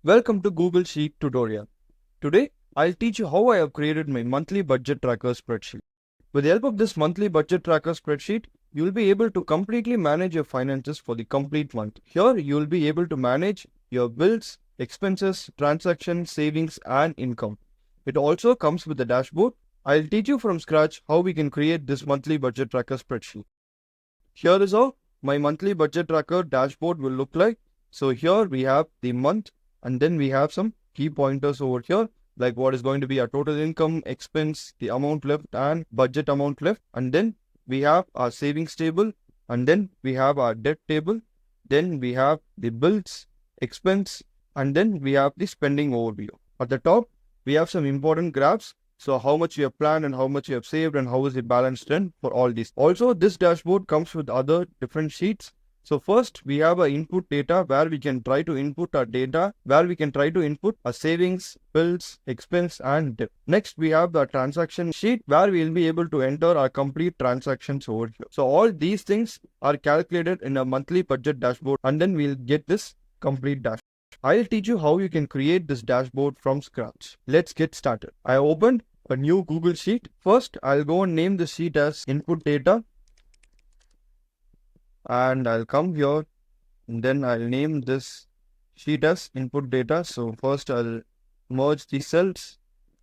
Welcome to Google Sheet tutorial. Today, I'll teach you how I have created my monthly budget tracker spreadsheet. With the help of this monthly budget tracker spreadsheet, you will be able to completely manage your finances for the complete month. Here, you will be able to manage your bills, expenses, transactions, savings, and income. It also comes with a dashboard. I'll teach you from scratch how we can create this monthly budget tracker spreadsheet. Here is how my monthly budget tracker dashboard will look like. So here we have the month, and then we have some key pointers over here, like what is going to be our total income, expense, the amount left, and budget amount left. And then we have our savings table, and then we have our debt table. Then we have the bills, expense, and then we have the spending overview. At the top, we have some important graphs. So how much you have planned and how much you have saved and how is the balance done for all these. Also, this dashboard comes with other different sheets. So first, we have our input data where we can try to input our data, where we can try to input our savings, bills, expense, and debt. Next, we have the transaction sheet where we will be able to enter our complete transactions over here. So all these things are calculated in a monthly budget dashboard, and then we'll get this complete dashboard. I'll teach you how you can create this dashboard from scratch. Let's get started. I opened a new Google Sheet. First, I'll go and name the sheet as input data. And I'll come here and then I'll name this sheet as input data. So first I'll merge the cells.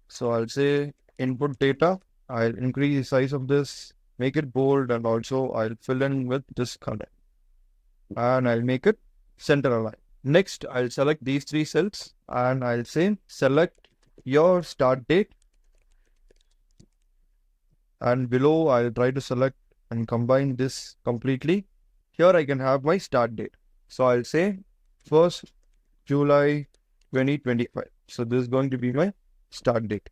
So I'll say input data. I'll increase the size of this, make it bold, and also I'll fill in with this color. And I'll make it center aligned. Next, I'll select these three cells and I'll say select your start date. And below, I'll try to select and combine this completely. Here I can have my start date. So I'll say 1st July 2025. So this is going to be my start date.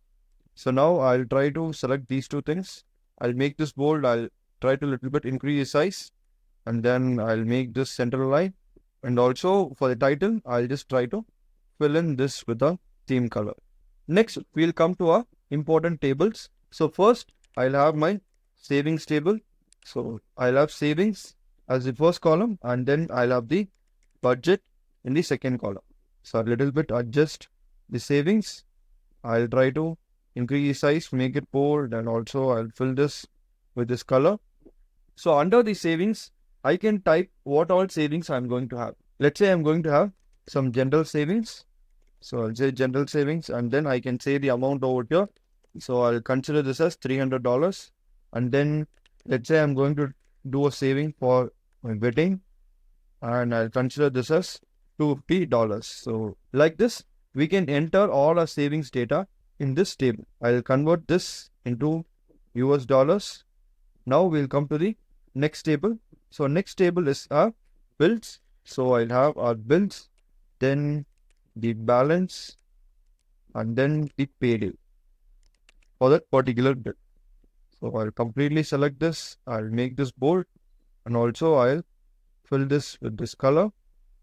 So now I'll try to select these two things. I'll make this bold. I'll try to little bit increase the size. And then I'll make this center line. And also for the title, I'll just try to fill in this with a theme color. Next, we'll come to our important tables. So first, I'll have my savings table. So I'll have savings as the first column, and then I'll have the budget in the second column. So a little bit adjust the savings. I'll try to increase the size, make it bold, and also I'll fill this with this color. So under the savings, I can type what all savings I'm going to have. Let's say I'm going to have some general savings. So I'll say general savings, and then I can say the amount over here. So I'll consider this as $300. And then let's say I'm going to do a saving for my wedding, and I'll consider this as $250. So like this, we can enter all our savings data in this table. I'll convert this into US dollars. Now we'll come to the next table. So next table is our bills. So I'll have our bills, then the balance, and then the payday for that particular bill. So I'll completely select this. I'll make this bold, and also I'll fill this with this color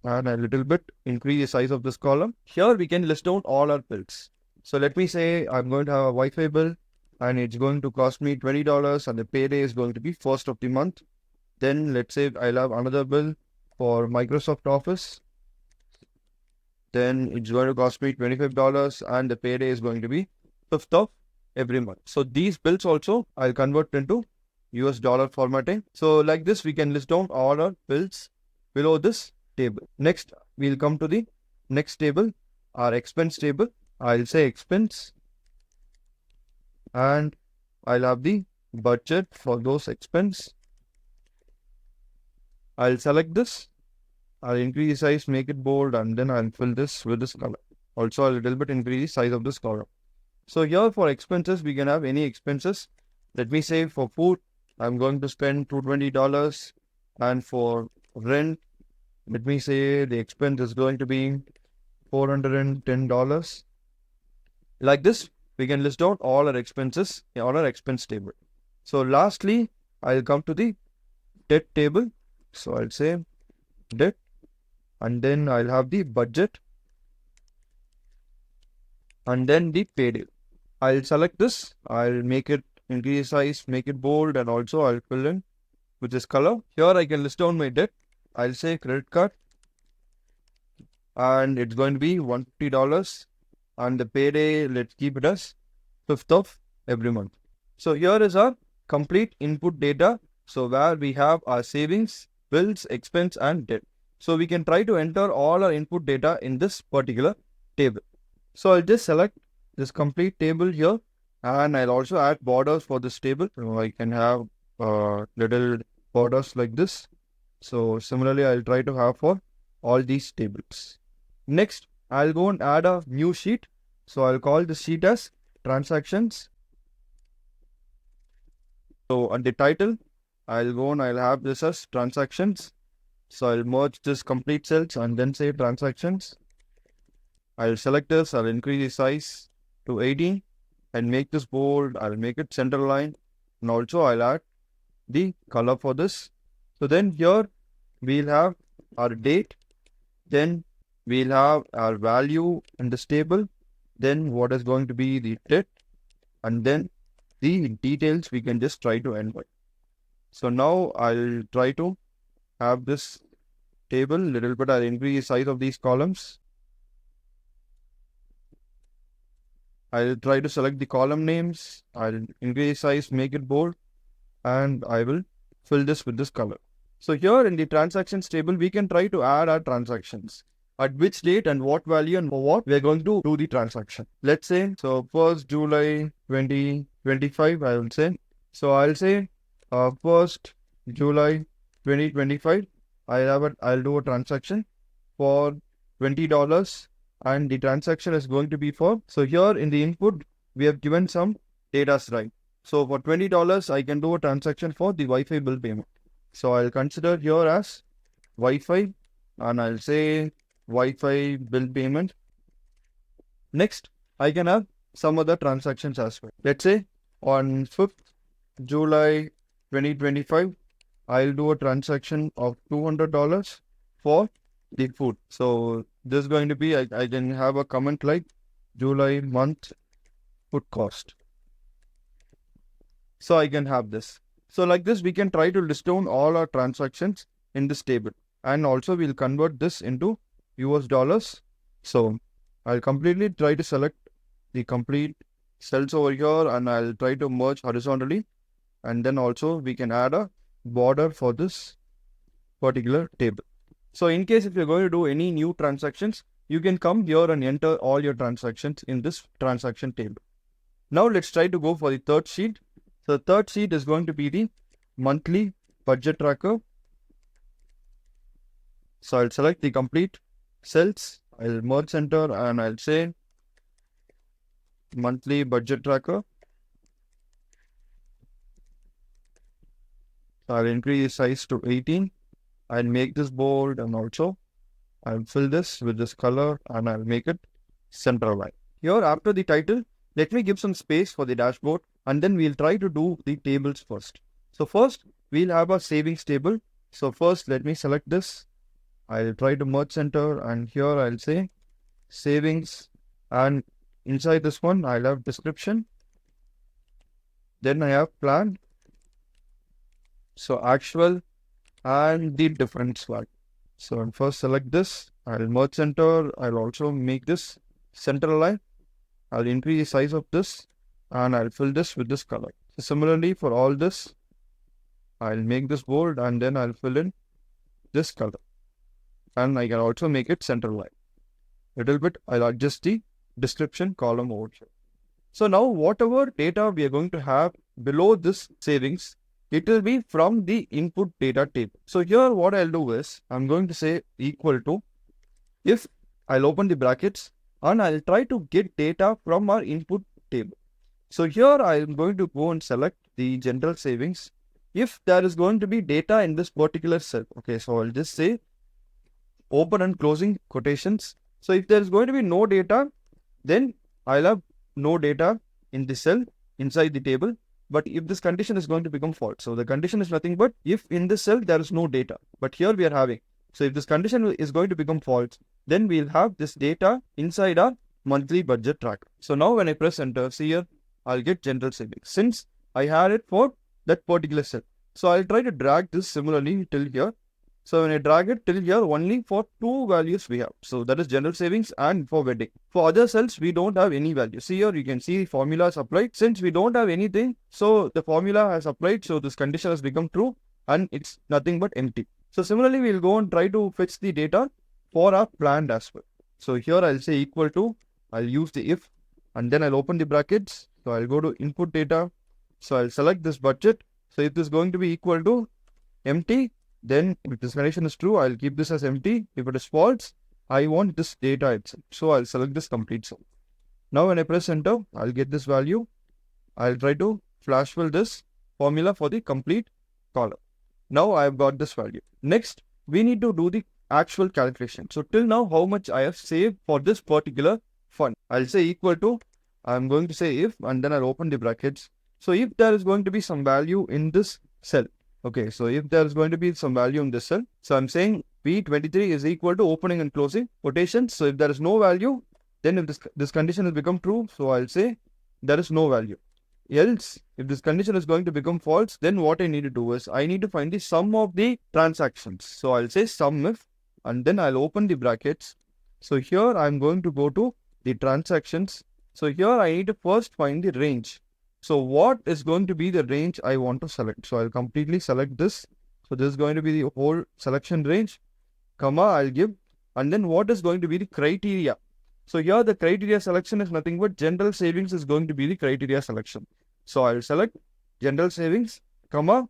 and a little bit increase the size of this column. Here we can list down all our bills. So let me say I'm going to have a Wi-Fi bill and it's going to cost me $20 and the payday is going to be 1st of the month. Then let's say I'll have another bill for Microsoft Office. Then it's going to cost me $25 and the payday is going to be 5th of every month. So these bills also I'll convert into US dollar formatting. So like this, we can list down all our bills below this table. Next, we'll come to the next table, our expense table. I'll say expense and I'll have the budget for those expense. I'll select this. I'll increase the size, make it bold, and then I'll fill this with this color. Also a little bit increase the size of this column. So here for expenses, we can have any expenses. Let me say for food, I'm going to spend $220, and for rent, let me say the expense is going to be $410. Like this, we can list out all our expenses on our expense table. So lastly, I'll come to the debt table. So I'll say debt, and then I'll have the budget, and then the payday. I'll select this. I'll make it increase size, make it bold, and also I'll fill in with this color. Here I can list down my debt. I'll say credit card, and it's going to be $150, and the payday, let's keep it as 5th of every month. So here is our complete input data. So where we have our savings, bills, expense and debt. So we can try to enter all our input data in this particular table. So I'll just select this complete table here, and I'll also add borders for this table. So I can have little borders like this. So similarly, I'll try to have for all these tables. Next, I'll go and add a new sheet. So I'll call this sheet as transactions. So on the title, I'll go and I'll have this as transactions. So I'll merge this complete cells and then say transactions. I'll select this, I'll increase the size to 18 and make this bold. I'll make it center line, and also I'll add the color for this. So then here we'll have our date, then we'll have our value in this table, then what is going to be the debt, and then the details we can just try to enter. So now I'll try to have this table little bit. I'll increase the size of these columns. I'll try to select the column names. I'll increase size, make it bold, and I will fill this with this color. So here in the transactions table, we can try to add our transactions. At which date and what value and for what we're going to do the transaction. Let's say, so 1st July 2025, I will say. So I'll say 1st July 2025, I'll do a transaction for $20. And the transaction is going to be for, so here in the input, we have given some data, right? So for $20, I can do a transaction for the Wi-Fi bill payment. So I'll consider here as Wi-Fi, and I'll say Wi-Fi bill payment. Next, I can have some other transactions as well. Let's say on 5th July 2025, I'll do a transaction of $200 for the food. So this is going to be, I can have a comment like July month food cost. So I can have this. So like this, we can try to list down all our transactions in this table. And also we'll convert this into US dollars. So I'll completely try to select the complete cells over here, and I'll try to merge horizontally. And then also we can add a border for this particular table. So in case if you're going to do any new transactions, you can come here and enter all your transactions in this transaction table. Now let's try to go for the third sheet. So the third sheet is going to be the monthly budget tracker. So I'll select the complete cells. I'll merge center and I'll say monthly budget tracker. So I'll increase the size to 18. I'll make this bold, and also I'll fill this with this color and I'll make it center line. Here after the title, let me give some space for the dashboard, and then we'll try to do the tables first. So first we'll have a savings table. So first let me select this. I'll try to merge center, and here I'll say savings, and inside this one I'll have description. Then I have plan. So actual and the difference one. So I'll first select this. I'll merge center. I'll also make this center line. I'll increase the size of this, and I'll fill this with this color. So similarly for all this, I'll make this bold, and then I'll fill in this color. And I can also make it center line. Little bit, I'll adjust the description column over here. So now whatever data we are going to have below this savings, it will be from the input data table. So here what I'll do is, I'm going to say equal to, if I'll open the brackets, and I'll try to get data from our input table. So here I'm going to go and select the general savings. If there is going to be data in this particular cell, okay, so I'll just say open and closing quotations. So if there is going to be no data, then I'll have no data in the cell inside the table. But if this condition is going to become false, so the condition is nothing but if in this cell there is no data, but here we are having. So if this condition is going to become false, then we'll have this data inside our monthly budget tracker. So now when I press enter, see here, I'll get general savings since I had it for that particular cell. So I'll try to drag this similarly till here. So when I drag it till here, only for two values we have. So that is general savings and for wedding. For other cells, we don't have any value. See here, you can see the formula is applied. Since we don't have anything, so the formula has applied. So this condition has become true and it's nothing but empty. So similarly, we'll go and try to fetch the data for our planned as well. So here I'll say equal to, I'll use the if, and then I'll open the brackets. So I'll go to input data. So I'll select this budget. So if this is going to be equal to empty, then if this condition is true, I'll keep this as empty. If it is false, I want this data itself. So I'll select this complete cell. Now when I press enter, I'll get this value. I'll try to flash fill this formula for the complete column. Now I've got this value. Next, we need to do the actual calculation. So till now, how much I have saved for this particular fund. I'll say equal to, I'm going to say if, and then I'll open the brackets. So if there is going to be some value in this cell, okay, so if there is going to be some value in this cell, so I'm saying P23 is equal to opening and closing quotations. So if there is no value, then if this condition has become true, so I'll say there is no value. Else, if this condition is going to become false, then what I need to do is I need to find the sum of the transactions. So I'll say sum if, and then I'll open the brackets. So here I'm going to go to the transactions. So here I need to first find the range. So what is going to be the range I want to select? So I'll completely select this. So this is going to be the whole selection range, comma, I'll give, and then what is going to be the criteria? So here the criteria selection is nothing but general savings is going to be the criteria selection. So I'll select general savings, comma,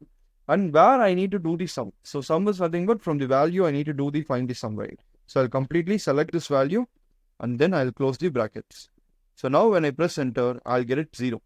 and where I need to do the sum. So sum is nothing but from the value I need to do the find the sum, right? So I'll completely select this value and then I'll close the brackets. So now when I press enter, I'll get it 0.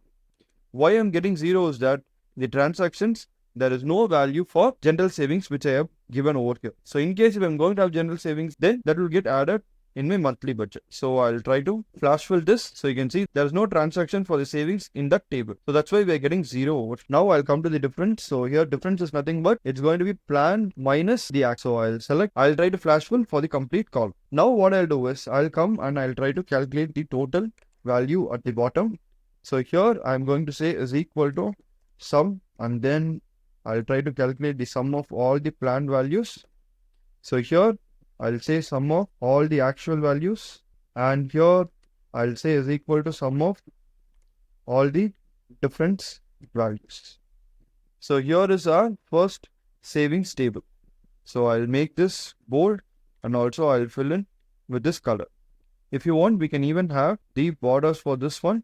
Why I'm getting 0 is that the transactions, there is no value for general savings which I have given over here. So in case if I'm going to have general savings, then that will get added in my monthly budget. So I'll try to flash fill this. So you can see there is no transaction for the savings in that table. So that's why we're getting 0 over. Now I'll come to the difference. So here difference is nothing but it's going to be plan minus the act. So I'll try to flash fill for the complete column. Now what I'll do is I'll come and I'll try to calculate the total value at the bottom. So here I'm going to say is equal to sum, and then I'll try to calculate the sum of all the planned values. So here I'll say sum of all the actual values, and here I'll say is equal to sum of all the difference values. So here is our first savings table. So I'll make this bold and also I'll fill in with this color. If you want, we can even have the borders for this one.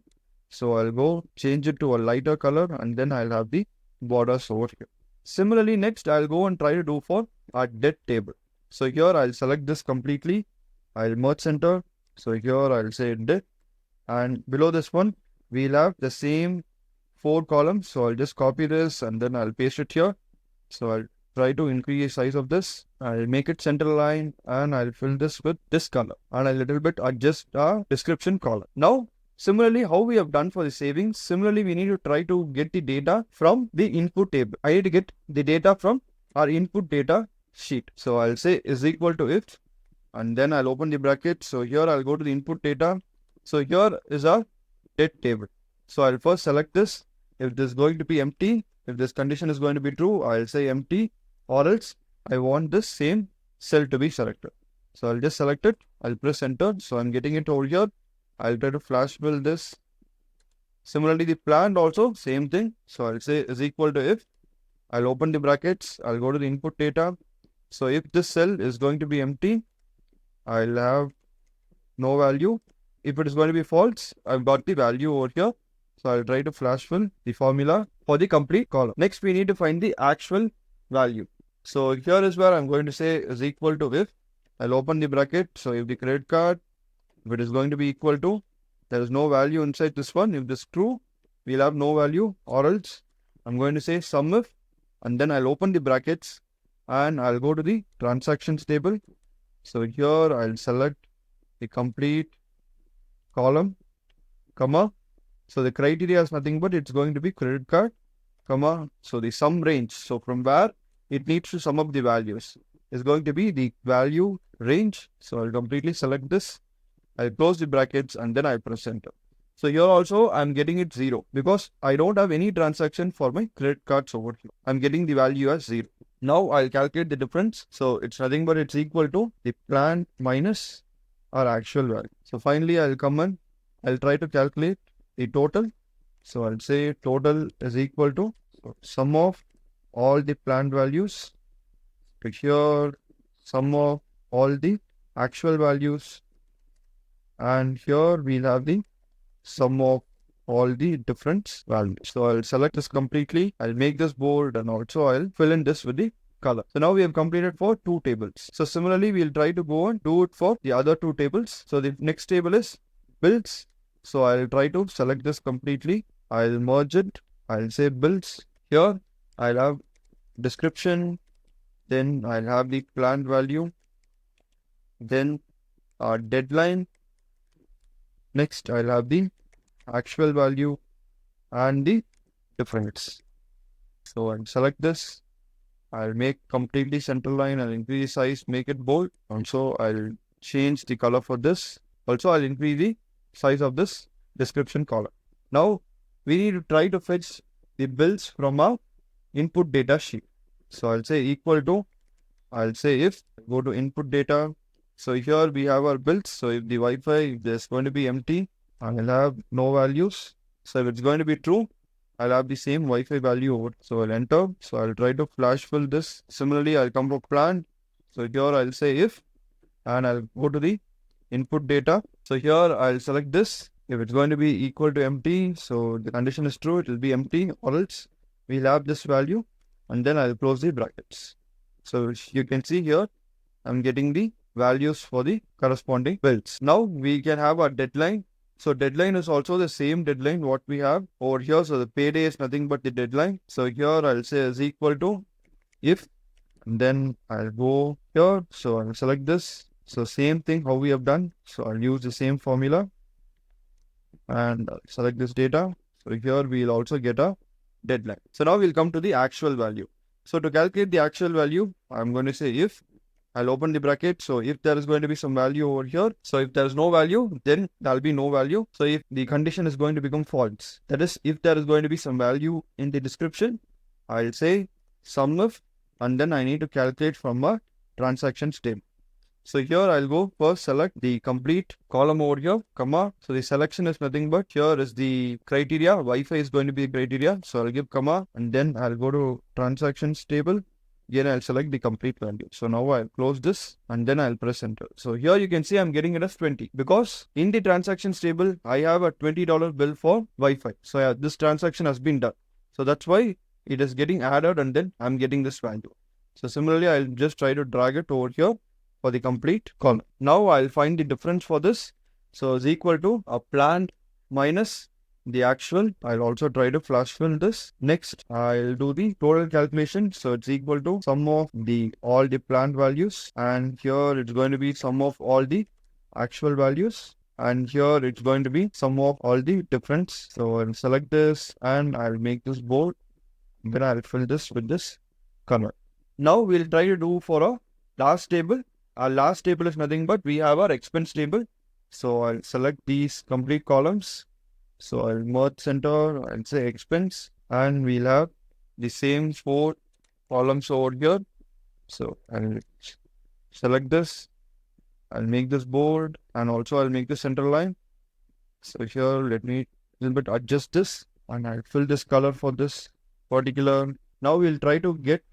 So I'll go change it to a lighter color and then I'll have the borders over here. Similarly, next I'll go and try to do for our debt table. So here I'll select this completely. I'll merge center. So here I'll say debt, and below this one, we'll have the same 4 columns. So I'll just copy this and then I'll paste it here. So I'll try to increase the size of this. I'll make it center line and I'll fill this with this color and a little bit adjust our description column. Now, similarly, how we have done for the savings, similarly, we need to try to get the data from the input table. I need to get the data from our input data sheet. So I'll say is equal to if, and then I'll open the bracket. So here I'll go to the input data. So here is our debt table. So I'll first select this. If this is going to be empty, if this condition is going to be true, I'll say empty, or else I want this same cell to be selected. So I'll just select it. I'll press enter. So I'm getting it over here. I'll try to flash fill this. Similarly, the planned also same thing. So I'll say is equal to if. I'll open the brackets. I'll go to the input data. So if this cell is going to be empty, I'll have no value. If it is going to be false, I've got the value over here. So I'll try to flash fill the formula for the complete column. Next, we need to find the actual value. So here is where I'm going to say is equal to if. I'll open the bracket. So if the credit card, if it is going to be equal to, there is no value inside this one. If this is true, we'll have no value, or else I'm going to say sum if, and then I'll open the brackets and I'll go to the transactions table. So here I'll select the complete column, comma. So the criteria is nothing but it's going to be credit card, comma. So the sum range. So from where it needs to sum up the values is going to be the value range. So I'll completely select this. I'll close the brackets and then I'll press enter. So here also I'm getting it 0 because I don't have any transaction for my credit cards over here. I'm getting the value as 0. Now I'll calculate the difference. So it's nothing but it's equal to the planned minus our actual value. So finally I'll come in, I'll try to calculate the total. So I'll say total is equal to sum of all the planned values to here, sum of all the actual values, and here we'll have the sum of all the difference values. So I'll select this completely, I'll make this bold, and also I'll fill in this with the color. So now we have completed for 2 tables. So similarly, we'll try to go and do it for the other 2 tables. So the next table is bills. So I'll try to select this completely. I'll merge it. I'll say bills. Here I'll have description. Then I'll have the planned value. Then our deadline. Next I'll have the actual value and the difference. So I'll select this. I'll make completely center line. I'll increase size, make it bold. Also, I'll change the color for this. Also, I'll increase the size of this description column. Now, we need to try to fetch the bills from our input data sheet. So I'll say equal to, I'll say if, go to input data. So here we have our bills. So if the Wi-Fi, if there's going to be empty, I'll have no values. So if it's going to be true, I'll have the same Wi-Fi value over. So I'll enter. So I'll try to flash fill this. Similarly, I'll come for planned. So here I'll say if, and I'll go to the input data. So here I'll select this. If it's going to be equal to empty, so the condition is true, it will be empty, or else we'll have this value, and then I'll close the brackets. So you can see here, I'm getting the values for the corresponding bills. Now we can have our deadline. So deadline is also the same deadline what we have over here. So the payday is nothing but the deadline. So here I'll say is equal to if, and then I'll go here. So I'll select this. So same thing how we have done. So I'll use the same formula and I'll select this data. So here we'll also get a deadline. So now we'll come to the actual value. So to calculate the actual value, I'm going to say if. I'll open the bracket. So if there is going to be some value over here, so if there is no value, then there'll be no value. So if the condition is going to become false, that is, if there is going to be some value in the description, I'll say sum of, and then I need to calculate from a transactions table. So here I'll go first select the complete column over here, comma. So the selection is nothing but here is the criteria. Wi-Fi is going to be the criteria. So I'll give comma, and then I'll go to transactions table. Again, I'll select the complete value. So now I'll close this and then I'll press enter. So here you can see I'm getting it as 20 because in the transactions table, I have a $20 bill for Wi-Fi. So yeah, this transaction has been done. So that's why it is getting added and then I'm getting this value. So similarly, I'll just try to drag it over here for the complete column. Now I'll find the difference for this. So it's equal to a planned minus the actual. I'll also try to flash fill this. Next, I'll do the total calculation. So it's equal to sum of all the planned values, and here it's going to be sum of all the actual values, and here it's going to be sum of all the difference. So I'll select this and I'll make this bold. Then I'll fill this with this color. Now we'll try to do for a last table. Our last table is nothing but we have our expense table. So I'll select these complete columns. So I'll merge center and say expense, and we'll have the same 4 columns over here. So I'll select this, I'll make this bold, and also I'll make the center line. So here let me a little bit adjust this, and I'll fill this color for this particular. Now we'll try to get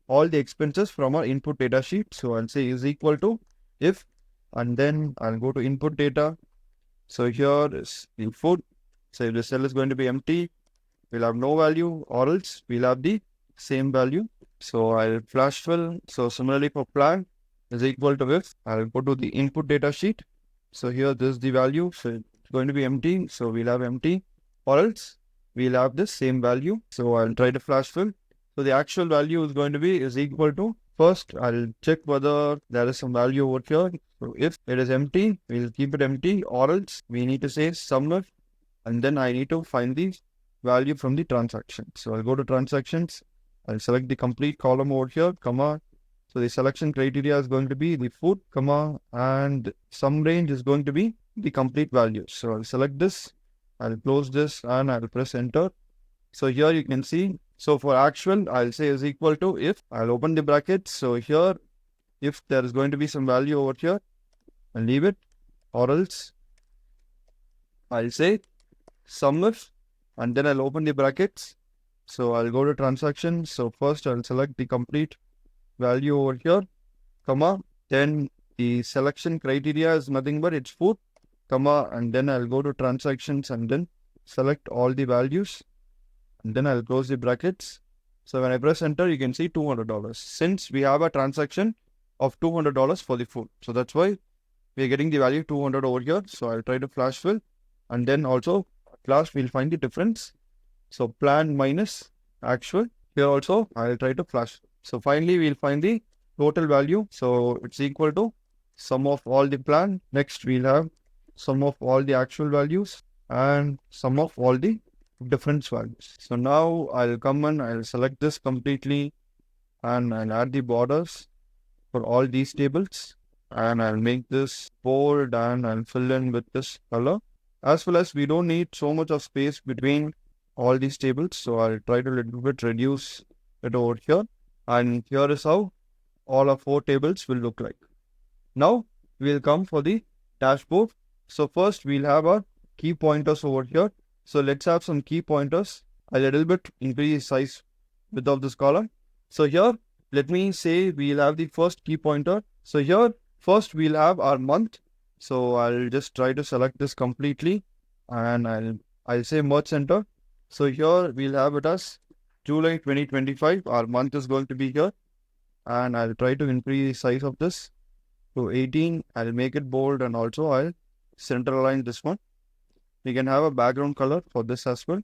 all the expenses from our input data sheet. So I'll say is equal to if, and then I'll go to input data. So here is the food. So if the cell is going to be empty, we'll have no value, or else we'll have the same value. So I'll flash fill. So similarly for plan is equal to if, I'll go to the input data sheet. So here this is the value. So it's going to be empty. So we'll have empty, or else we'll have the same value. So I'll try to flash fill. So the actual value is going to be is equal to, first I'll check whether there is some value over here. So if it is empty, we'll keep it empty, or else we need to say sum of, and then I need to find the value from the transaction. So I'll go to transactions. I'll select the complete column over here, comma. So the selection criteria is going to be the food, comma, and sum range is going to be the complete value. So I'll select this, I'll close this, and I'll press enter. So here you can see So for actual, I'll say is equal to if, I'll open the brackets. So here, if there is going to be some value over here, I'll leave it, or else I'll say sum if, and then I'll open the brackets. So I'll go to transactions. So first I'll select the complete value over here, comma, then the selection criteria is nothing but it's food, comma, and then I'll go to transactions and then select all the values, and then I'll close the brackets. So when I press enter, you can see $200. Since we have a transaction of $200 for the food, so that's why we're getting the value 200 over here. So I'll try to flash fill, and then also at last we'll find the difference. So planned minus actual. Here also I'll try to flash. So finally we'll find the total value. So it's equal to sum of all the plan. Next we'll have sum of all the actual values and sum of all the difference values. So now I'll come and I'll select this completely, and I'll add the borders for all these tables, and I'll make this bold and I'll fill in with this color. As well as we don't need so much of space between all these tables, so I'll try to little bit reduce it over here, and here is how all our 4 tables will look like. Now we'll come for the dashboard. So first we'll have our key pointers over here. So let's have some key pointers. A little bit increase the size width of this column. So here, let me say we'll have the first key pointer. So here, first we'll have our month. So I'll just try to select this completely, and I'll say merge center. So here we'll have it as July 2025. Our month is going to be here, and I'll try to increase the size of this to 18. I'll make it bold, and also I'll center align this one. We can have a background color for this as well.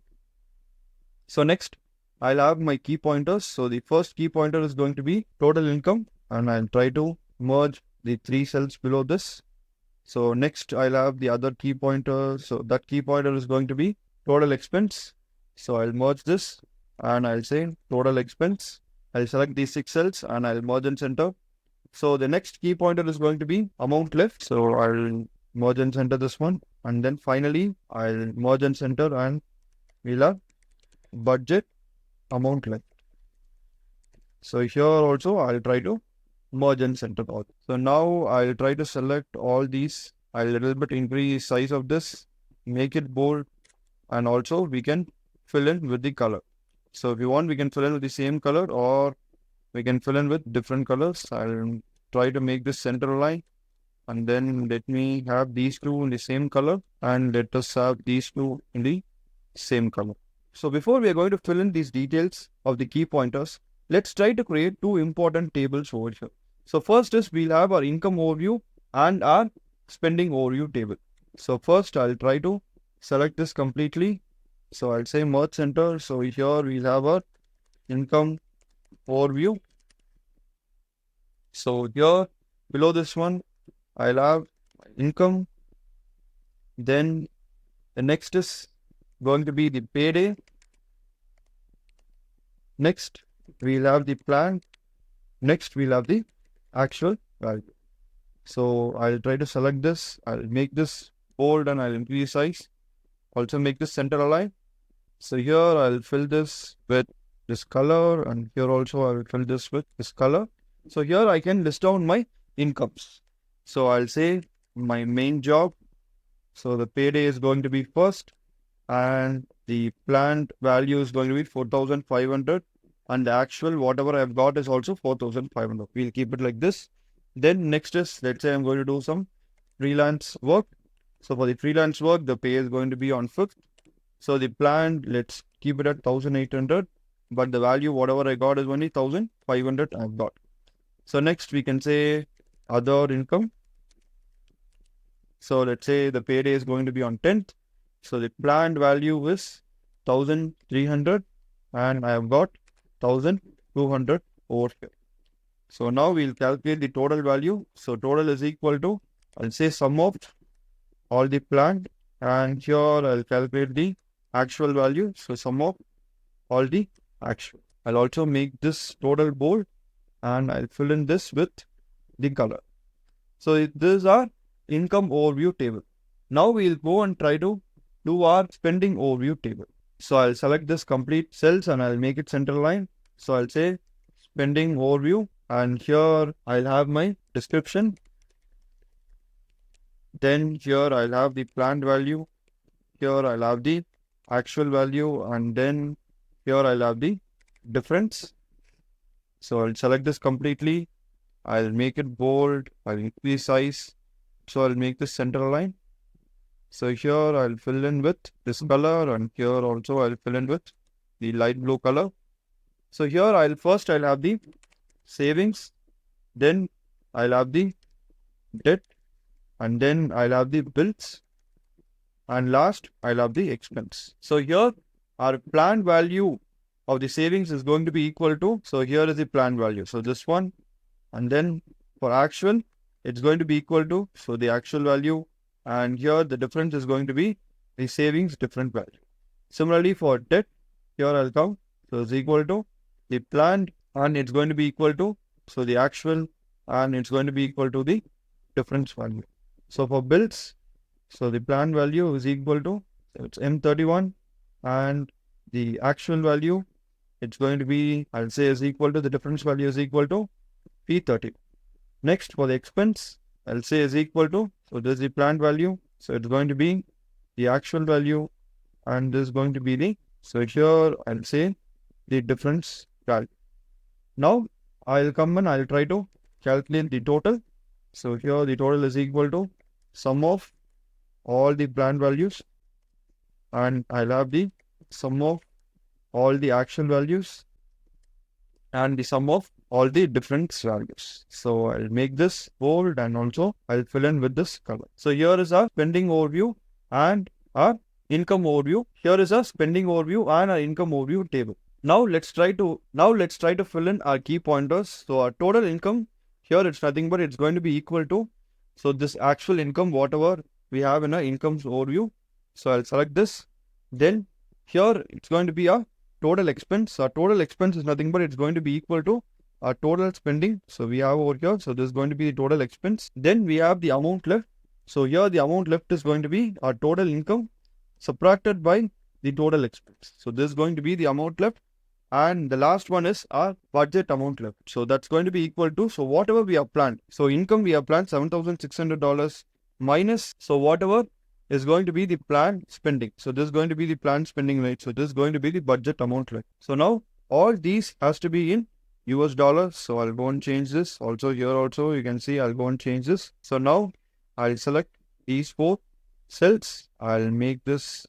So next, I'll have my key pointers. So the first key pointer is going to be total income, and I'll try to merge the 3 cells below this. So next, I'll have the other key pointer. So that key pointer is going to be total expense. So I'll merge this, and I'll say total expense. I'll select these 6 cells and I'll merge and center. So the next key pointer is going to be amount left. So I'll merge and center this one. And then finally, I'll merge and center, and we'll have budget amount left. So here also I'll try to merge and center all. So now I'll try to select all these. I'll little bit increase size of this, make it bold, and also we can fill in with the color. So if you want, we can fill in with the same color, or we can fill in with different colors. I'll try to make this center line, and then let me have these 2 in the same color, and let us have these 2 in the same color. So before we are going to fill in these details of the key pointers, let's try to create 2 important tables over here. So first is we'll have our income overview and our spending overview table. So first I'll try to select this completely. So I'll say merge center. So here we'll have our income overview. So here below this one, I'll have income. Then the next is going to be the payday. Next, we'll have the plan. Next, we'll have the actual value. So I'll try to select this. I'll make this bold, and I'll increase size. Also make this center align. So here I'll fill this with this color, and here also I'll fill this with this color. So here I can list down my incomes. So I'll say my main job. So the payday is going to be first, and the planned value is going to be 4,500, and the actual whatever I've got is also 4,500. We'll keep it like this. Then next is, let's say I'm going to do some freelance work. So for the freelance work, the pay is going to be on 5th. So the planned, let's keep it at 1,800, but the value whatever I got is only 1,500 I've got. So next we can say other income. So let's say the payday is going to be on 10th. So the planned value is 1,300, and I have got 1,200 over here. So now we'll calculate the total value. So total is equal to, I'll say sum of all the planned, and here I'll calculate the actual value. So sum of all the actual. I'll also make this total bold, and I'll fill in this with the color. So this is our income overview table. Now we'll go and try to do our spending overview table. So I'll select this complete cells and I'll make it center line. So I'll say spending overview, and here I'll have my description. Then here I'll have the planned value. Here I'll have the actual value, and then here I'll have the difference. So I'll select this completely. I'll make it bold. I'll increase size. So I'll make this center line. So here I'll fill in with this color, and here also I'll fill in with the light blue color. So here I'll have the savings, then I'll have the debt, and then I'll have the bills, and last I'll have the expense. So here our planned value of the savings is going to be equal to, so here is the planned value. So this one, and then for actual, it's going to be equal to, so the actual value, and here the difference is going to be the savings different value. Similarly for debt, here I'll come, so it's equal to the planned, and it's going to be equal to, so the actual, and it's going to be equal to the difference value. So for bills, so the planned value is equal to, so it's M31, and the actual value, it's going to be, I'll say is equal to, the difference value is equal to P30. Next for the expense, I'll say is equal to, so this is the planned value, so it's going to be the actual value, and this is going to be the, so here I'll say the difference value. Now I'll come and I'll try to calculate the total. So here the total is equal to sum of all the planned values, and I'll have the sum of all the actual values and the sum of all the difference values. So I'll make this bold, and also I'll fill in with this color. So here is our spending overview and our income overview. Here is our spending overview and our income overview table. Now let's try to fill in our key pointers. So our total income, here it's nothing but it's going to be equal to, so this actual income, whatever we have in our income overview. So I'll select this. Then here it's going to be our total expense. Our total expense is nothing but it's going to be equal to our total spending. So we have over here, so this is going to be the total expense. Then we have the amount left. So here the amount left is going to be our total income subtracted by the total expense. So this is going to be the amount left. And the last one is our budget amount left. So that's going to be equal to, so whatever we have planned. So income we have planned $7,600 minus, so whatever is going to be the planned spending. So this is going to be the planned spending rate. So this is going to be the budget amount left. So now all these has to be in US dollars. So I'll go and change this. Also here also you can see I'll go and change this. So now I'll select these 4 cells. I'll make this,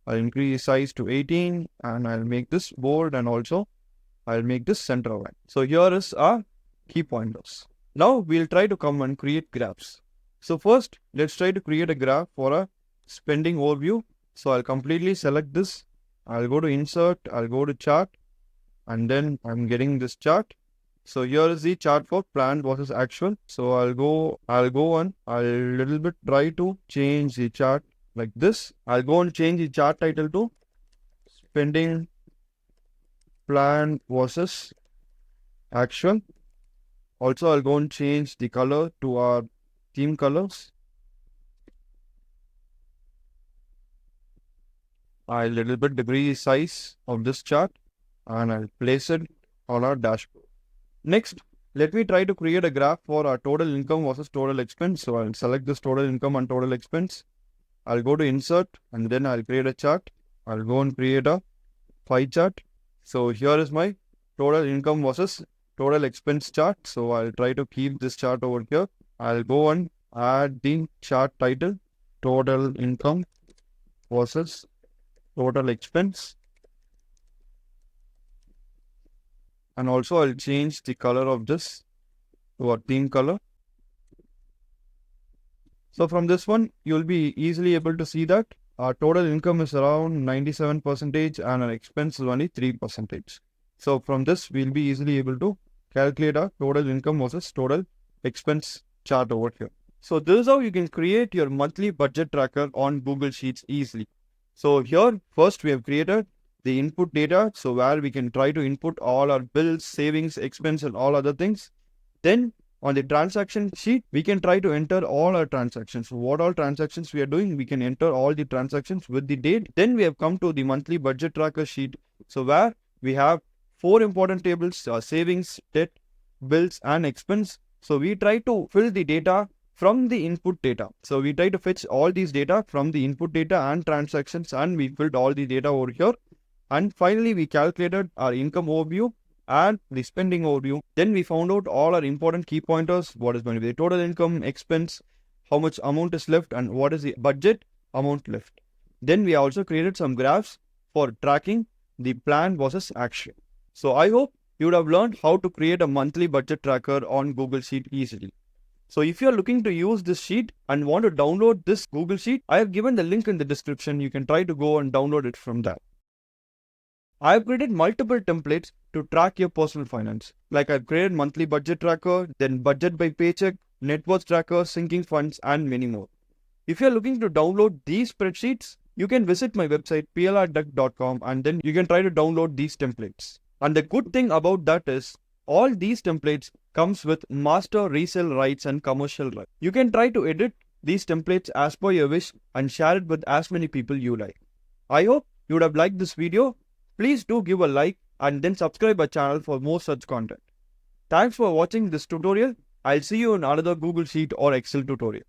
I'll increase size to 18, and I'll make this bold, and also I'll make this center line. So here is our key pointers. Now we'll try to come and create graphs. So first let's try to create a graph for a spending overview. So I'll completely select this. I'll go to insert, I'll go to chart, and then I'm getting this chart. So here is the chart for planned versus actual. So I'll go on, I'll little bit try to change the chart like this. I'll go and change the chart title to spending plan versus actual. Also I'll go and change the color to our theme colors. I'll little bit decrease size of this chart, and I'll place it on our dashboard. Next, let me try to create a graph for our total income versus total expense. So I'll select this total income and total expense. I'll go to insert, and then I'll create a chart. I'll go and create a pie chart. So here is my total income versus total expense chart. So I'll try to keep this chart over here. I'll go and add the chart title, total income versus total expense. And also I'll change the color of this to a theme color. So from this one, you'll be easily able to see that our total income is around 97% and our expense is only 3%. So from this, we'll be easily able to calculate our total income versus total expense chart over here. So this is how you can create your monthly budget tracker on Google Sheets easily. So here, first we have created the input data. So where we can try to input all our bills, savings, expense, and all other things. Then On the transaction sheet, we can try to enter all our transactions. What all transactions we are doing, we can enter all the transactions with the date. Then we have come to the monthly budget tracker sheet. So where we have 4 important tables, savings, debt, bills and expense. So we try to fill the data from the input data. So we try to fetch all these data from the input data and transactions, and we filled all the data over here. And finally, we calculated our income overview and the spending overview. Then we found out all our important key pointers. What is going to be the total income, expense, how much amount is left, and what is the budget amount left. Then we also created some graphs for tracking the plan versus action. So I hope you would have learned how to create a monthly budget tracker on Google Sheet easily. So if you are looking to use this sheet and want to download this Google Sheet, I have given the link in the description. You can try to go and download it from there. I have created multiple templates to track your personal finance. Like I've created monthly budget tracker, then budget by paycheck, net worth tracker, sinking funds, and many more. If you're looking to download these spreadsheets, you can visit my website plrduck.com and then you can try to download these templates. And the good thing about that is all these templates comes with master resale rights and commercial rights. You can try to edit these templates as per your wish and share it with as many people you like. I hope you would have liked this video. Please do give a like and then subscribe our channel for more such content. Thanks for watching this tutorial. I'll see you in another Google Sheet or Excel tutorial.